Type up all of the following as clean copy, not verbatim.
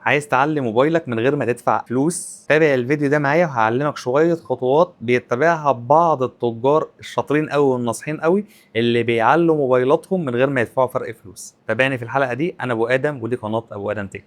عايز تعلي موبايلك من غير ما تدفع فلوس؟ تابع الفيديو ده معايا وهعلمك شوية خطوات بيتبعها بعض التجار الشاطرين قوي والناصحين قوي اللي بيعلوا موبايلاتهم من غير ما يدفعوا فرق فلوس. تابعني في الحلقة دي. انا ابو ادم ودي قناة ابو ادم تك.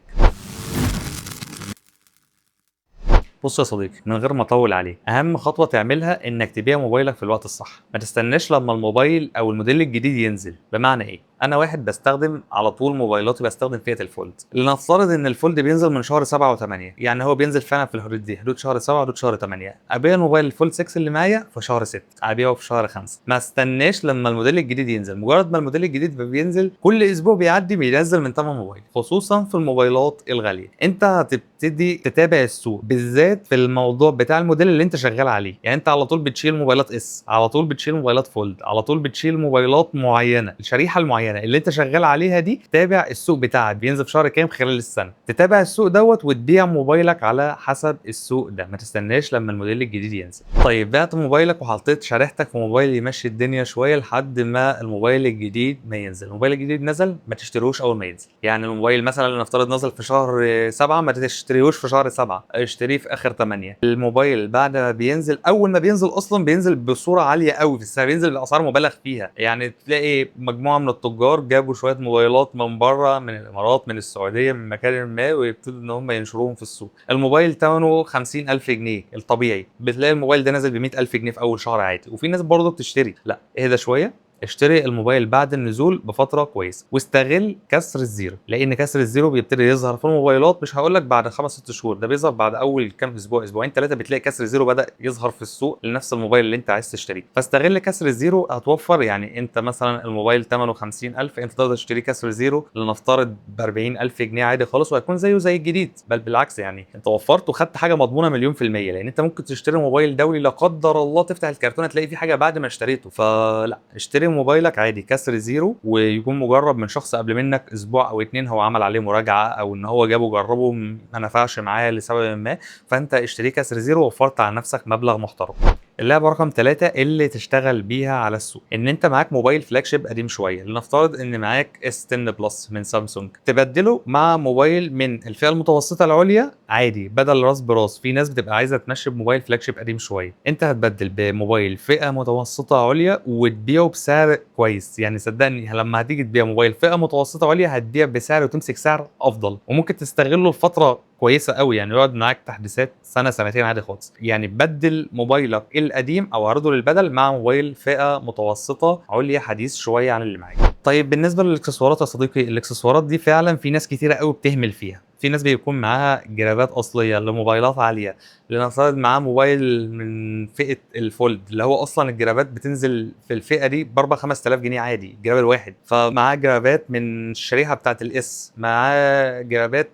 بص يا صديقي، من غير ما اطول عليك، اهم خطوه تعملها انك تبيع موبايلك في الوقت الصح. ما تستناش لما الموبايل او الموديل الجديد ينزل. بمعنى ايه؟ انا واحد بستخدم على طول موبايلاتي، بستخدم فئه الفولد. لنفترض ان الفولد بينزل من شهر 7 و8، يعني هو بينزل فعلا في الحدود دي، حدود شهر 7 وحدود شهر 8. ابيع الموبايل الفولد 6 اللي معايا في شهر 6، ابيعه في شهر 5. ما استناش لما الموديل الجديد ينزل. مجرد ما الموديل الجديد بينزل كل اسبوع بيعدي بينزل من ثمن موبايل، خصوصا في الموبايلات الغاليه. انت هتبتدي تتابع السوق بالذات في الموضوع بتاع الموديل اللي انت شغال عليه. يعني انت على طول بتشيل موبايلات اس، على طول بتشيل موبايلات فولد، على طول بتشيل موبايلات معينه. الشريحه المعينه اللي انت شغال عليها دي، تابع السوق بتاعك بينزل في شهر كام خلال السنه، تتابع السوق دوت وتبيع موبايلك على حسب السوق ده. ما تستناش لما الموديل الجديد ينزل. طيب بعت موبايلك وحطيت شريحتك في موبايل يمشي الدنيا شويه لحد ما الموبايل الجديد ما ينزل. الموبايل الجديد نزل، ما تشتروش اول ما ينزل. يعني الموبايل مثلا نفترض نزل في شهر 7، ما تشتريهوش في شهر 7، اشتريه في اخر 8. الموبايل بعد ما بينزل، اول ما بينزل اصلا بينزل بصوره عاليه قوي في السعر، بينزل باسعار مبالغ فيها. يعني تلاقي مجموعه من التجار جابوا شويه موبايلات من بره، من الامارات، من السعوديه، من مكان ما، ويبتدوا ان هم ينشروهم في السوق. الموبايل ثمنه 50,000 جنيه الطبيعي، بتلاقي الموبايل ده نازل ب 100,000 جنيه في اول شهر عادي. وفي ناس برضه بتشتري. لا، اهدى شويه. اشتري الموبايل بعد النزول بفتره كويسه، واستغل كسر الزيرو، لان كسر الزيرو بيبتدي يظهر في الموبايلات. مش هقول لك بعد 5 6 شهور، ده بيظهر بعد اول كام اسبوع، اسبوعين 3، بتلاقي كسر الزيرو بدا يظهر في السوق لنفس الموبايل اللي انت عايز تشتريه. فاستغل كسر الزيرو، هتوفر. يعني انت مثلا الموبايل ثمنه 50,000، انت تقدر تشتريه كسر زيرو لنفترض ب 40,000 جنيه عادي خالص، وهيكون زيه زي الجديد. بل بالعكس، يعني انت وفرت وخدت حاجه مضمونه مليون في الميه. لان انت ممكن تشتري موبايل دولي، لا قدر الله تفتح الكرتونه تلاقي فيه حاجه بعد ما اشتريته. فلا، اشتري موبايلك عادي كسر زيرو، ويكون مجرب من شخص قبل منك اسبوع او 2، هو عمل عليه مراجعه، او ان هو جابه جربه ما نفعش معاه لسبب ما. فانت اشتريه كسر زيرو ووفرت على نفسك مبلغ محترم. اللعبه رقم 3 اللي تشتغل بيها على السوق، ان انت معاك موبايل فلاج شيب قديم شويه. لنفترض ان معاك اس 10 بلس من سامسونج، تبدله مع موبايل من الفئه المتوسطه العليا عادي، بدل راس براس. في ناس بتبقى عايزه تمشي بموبايل فلاج شيب قديم شويه، انت هتبدل بموبايل فئه متوسطه عليا وتبيعه بسعر كويس. يعني صدقني لما هتيجي تبيع موبايل فئه متوسطه عليا هتبيع بسعر وتمسك سعر افضل، وممكن تستغله لفتره كويسه قوي. يعني يقعد معاك تحديثات سنه سنتين عادي خالص. يعني بدل موبايلك القديم او عرضه للبدل مع موبايل فئه متوسطه عليا حديث شويه عن اللي معاك. طيب بالنسبه للاكسسوارات يا صديقي، الاكسسوارات دي فعلا في ناس كتيره قوي بتهمل فيها. في ناس بيكون معاها جرابات اصليه لموبايلات عاليه. لنفترض معاه موبايل من فئه الفولد، اللي هو اصلا الجرابات بتنزل في الفئه دي ب 4 5000 جنيه عادي الجراب الواحد. فمعاه جرابات من الشريحه بتاعه الاس، معاه جرابات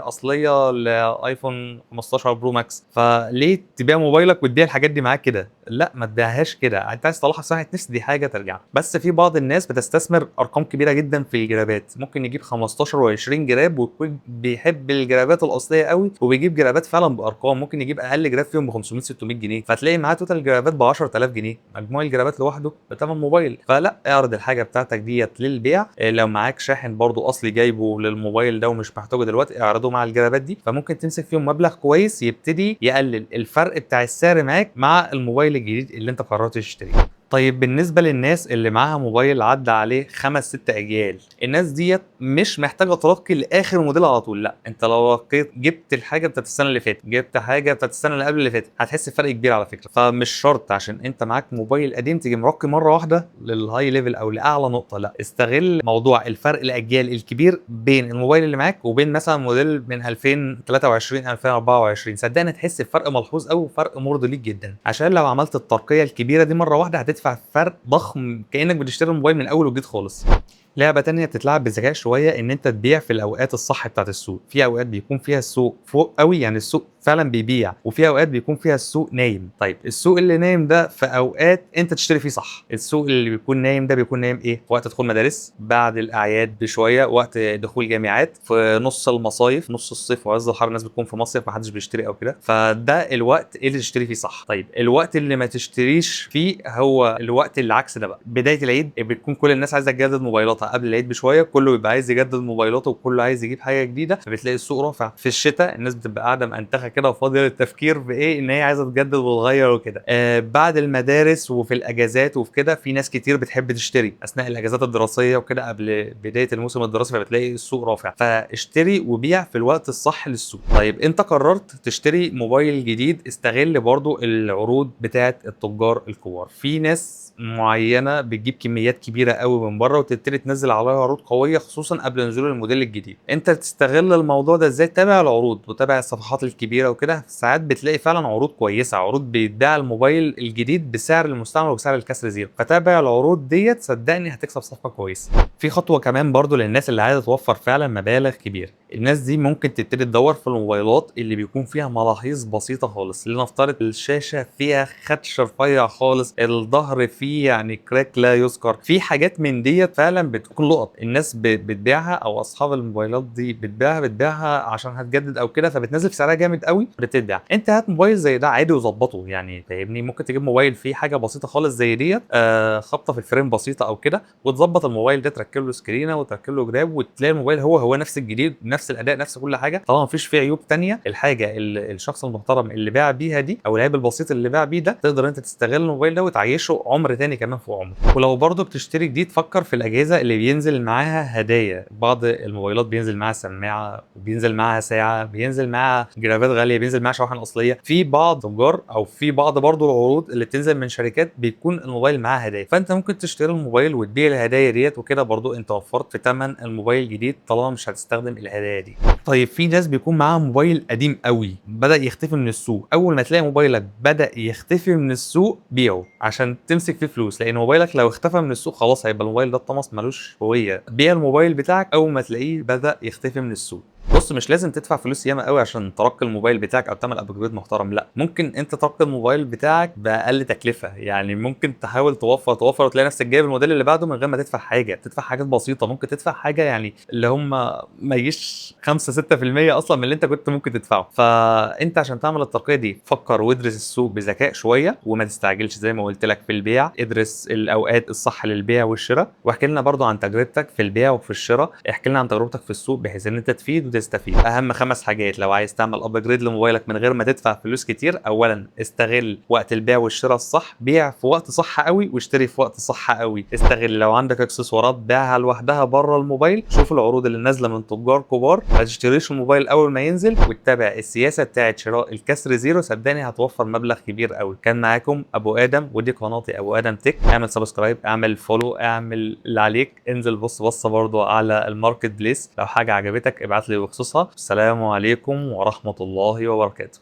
اصليه لايفون 15 برو ماكس. فليه تبيع موبايلك وتبيع الحاجات دي معاك كده؟ لا، ما تبيعهاش كده. انت عايز تصلحها صحه نفس، دي حاجه ترجع. بس في بعض الناس بتستثمر ارقام كبيره جدا في الجرابات، ممكن يجيب 15 و20 جراب ويكون بيحب الجرابات الاصليه قوي، وبيجيب جرابات فعلا بارقام. ممكن يجيب اقل جراب فيهم ب 500 600 جنيه، فتلاقي معاه توتال جرابات ب 10,000 جنيه، مجموع الجرابات لوحده بثمن موبايل. فلا، اعرض الحاجه بتاعتك ديت للبيع. لو معاك شاحن برضو اصلي جايبه للموبايل ده ومش محتاجه دلوقتي، اعرضه مع الجرابات دي، فممكن تمسك فيهم مبلغ كويس يبتدي يقلل الفرق بتاع السعر معاك مع الموبايل الجديد اللي انت قررت تشتريه. طيب بالنسبه للناس اللي معاها موبايل عدى عليه 5 6 اجيال، الناس ديت مش محتاجه ترقي لاخر موديل على طول. لا، انت لو رقيت جبت الحاجه بتاعت السنه اللي فاتت، جبت حاجه بتاعت السنه اللي قبل اللي فاتت، هتحس بفرق كبير على فكره. فمش شرط عشان انت معاك موبايل قديم تيجي مرقي مره واحده للهاي ليفل او لاعلى نقطه. لا، استغل موضوع الفرق الاجيال الكبير بين الموبايل اللي معاك وبين مثلا موديل من 2023 2024. صدقني تحس بفرق ملحوظ قوي، وفرق مرضي ليك جدا. عشان لو عملت الترقيه الكبيره دي مره واحده هتدفع فرق ضخم كانك بتشتري الموبايل من اول وجديد خالص. لعبة تانية بتتلعب بذكاء شوية، ان انت تبيع في الاوقات الصح بتاعت السوق. في اوقات بيكون فيها السوق فوق قوي، يعني السوق فعلا بيبيع، وفي اوقات بيكون فيها السوق نايم. طيب السوق اللي نايم ده في اوقات انت تشتري فيه صح. السوق اللي بيكون نايم ده بيكون نايم ايه؟ في وقت دخول مدارس، بعد الاعياد بشويه، وقت دخول جامعات، في نص المصايف، نص الصيف وعز الحر الناس بتكون في مصيف محدش بيشتري او كده. فده الوقت اللي تشتري فيه صح. طيب الوقت اللي ما تشتريش فيه هو الوقت اللي عكس ده بقى، بدايه العيد بتكون كل الناس عايزه تجدد موبايلاتها. بتطلع قبل العيد بشويه، كله بيبقى عايز يجدد موبايلاته وكله عايز يجيب حاجه جديده، فبتلاقي السوق رافع. في الشتاء الناس بتبقى قاعده مأنتخه كده وفاضيه للتفكير بايه ان هي عايزه تجدد وتغير وكده. بعد المدارس وفي الاجازات وفي كده في ناس كتير بتحب تشتري اثناء الاجازات الدراسيه وكده قبل بدايه الموسم الدراسي، فبتلاقي السوق رافع، فاشتري وبيع في الوقت الصح للسوق. طيب انت قررت تشتري موبايل جديد، استغل برضو العروض بتاعه التجار الكبار. في ناس معينه بتجيب كميات كبيره قوي من بره وتبتدي تنزل عليها عروض قويه خصوصا قبل نزول الموديل الجديد. انت تستغل الموضوع ده ازاي؟ تابع العروض وتابع الصفحات الكبيره وكده، ساعات بتلاقي فعلا عروض كويسه، عروض بيتباع الموبايل الجديد بسعر المستعمل وبسعر الكسر زيرو، فتابع العروض ديت صدقني هتكسب صفقه كويسه. في خطوه كمان برضو للناس اللي عايزه توفر فعلا مبالغ كبيره. الناس دي ممكن تبتدي تدور في الموبايلات اللي بيكون فيها ملاحظ بسيطه خالص، لنفترض الشاشه فيها خدش رفيع خالص، الظهر فيه يعني كراك لا يذكر، في حاجات من ديت فعلا بتكون لقط الناس بتبيعها او اصحاب الموبايلات دي بتبيعها عشان هتجدد او كده، فبتنزل في سعرها جامد قوي بتتباع. انت هات موبايل زي ده عادي وظبطه يعني، فاهمني؟ ممكن تجيب موبايل فيه حاجه بسيطه خالص زي ديت، خبطه في الفريم بسيطه او كده، وتظبط الموبايل ده، تركب له سكرينه وتركب له جراب، وتلاقي الموبايل هو نفس الجديد، نفس الاداء، نفس كل حاجه، طبعا مفيش فيه عيوب تانية. الحاجه الشخص المحترم اللي باع بيها دي او العيب البسيط اللي باع بيه ده، تقدر انت تستغل الموبايل ده وتعيشه عمر تاني كمان فوق عمره. ولو برضه بتشتري جديد، فكر في الاجهزه اللي بينزل معاها هدايا. بعض الموبايلات بينزل معاها سماعه، وبينزل معاها ساعه، بينزل معاها جرابات غاليه، بينزل معاها شواحن اصليه. في بعض تجار او في بعض برضه العروض اللي بتنزل من شركات بيكون الموبايل معاه هدايا، فانت ممكن تشتري الموبايل وتبيع الهدايا ديت وكده، برضه انت وفرت في ثمن الموبايل الجديد طالما مش هتستخدم الهدايا دي. طيب في ناس بيكون معاها موبايل قديم قوي بدا يختفي من السوق، اول ما تلاقي موبايلك بدا يختفي من السوق بيعه عشان تمسك فيه فلوس، لان موبايلك لو اختفى من السوق خلاص هيبقى الموبايل ده اتطمس ملوش هويه. بيع الموبايل بتاعك اول ما تلاقيه بدا يختفي من السوق. بص، مش لازم تدفع فلوس ياما قوي عشان ترقي الموبايل بتاعك او تعمل ابجريد محترم، لا، ممكن انت ترقي الموبايل بتاعك باقل تكلفه. يعني ممكن تحاول توفر وتلاقي نفسك جايب الموديل اللي بعده من غير ما تدفع حاجه، تدفع حاجات بسيطه، ممكن تدفع حاجه يعني اللي هم ما يجيش 5 6% اصلا من اللي انت كنت ممكن تدفعه. فانت عشان تعمل الترقيه دي فكر وادرس السوق بذكاء شويه، وما تستعجلش زي ما قلت لك في البيع. ادرس الاوقات الصح للبيع والشراء، واحكي لنا برضو عن تجربتك في البيع وفي الشراء، احكي لنا عن تجربتك في السوق بحيث ان انت تفيد وتستفيد. اهم 5 حاجات لو عايز تعمل ابجريد لموبايلك من غير ما تدفع فلوس كتير: اولا استغل وقت البيع والشراء الصح، بيع في وقت صح قوي واشتري في وقت صح قوي. استغل لو عندك اكسسوارات بيعها لوحدها بره الموبايل، شوف العروض اللي نازله من تجار كبار، ما تشتريش الموبايل اول ما ينزل، واتبع السياسه بتاعه شراء الكسر زيرو، صدقني هتوفر مبلغ كبير قوي. كان معاكم ابو ادم، ودي قناتي ابو ادم تك. اعمل سبسكرايب، اعمل فولو، اعمل اللي عليك، انزل بص برضو على الماركت بليس، لو حاجه عجبتك ابعت لي بخصوصها. السلام عليكم ورحمه الله وبركاته.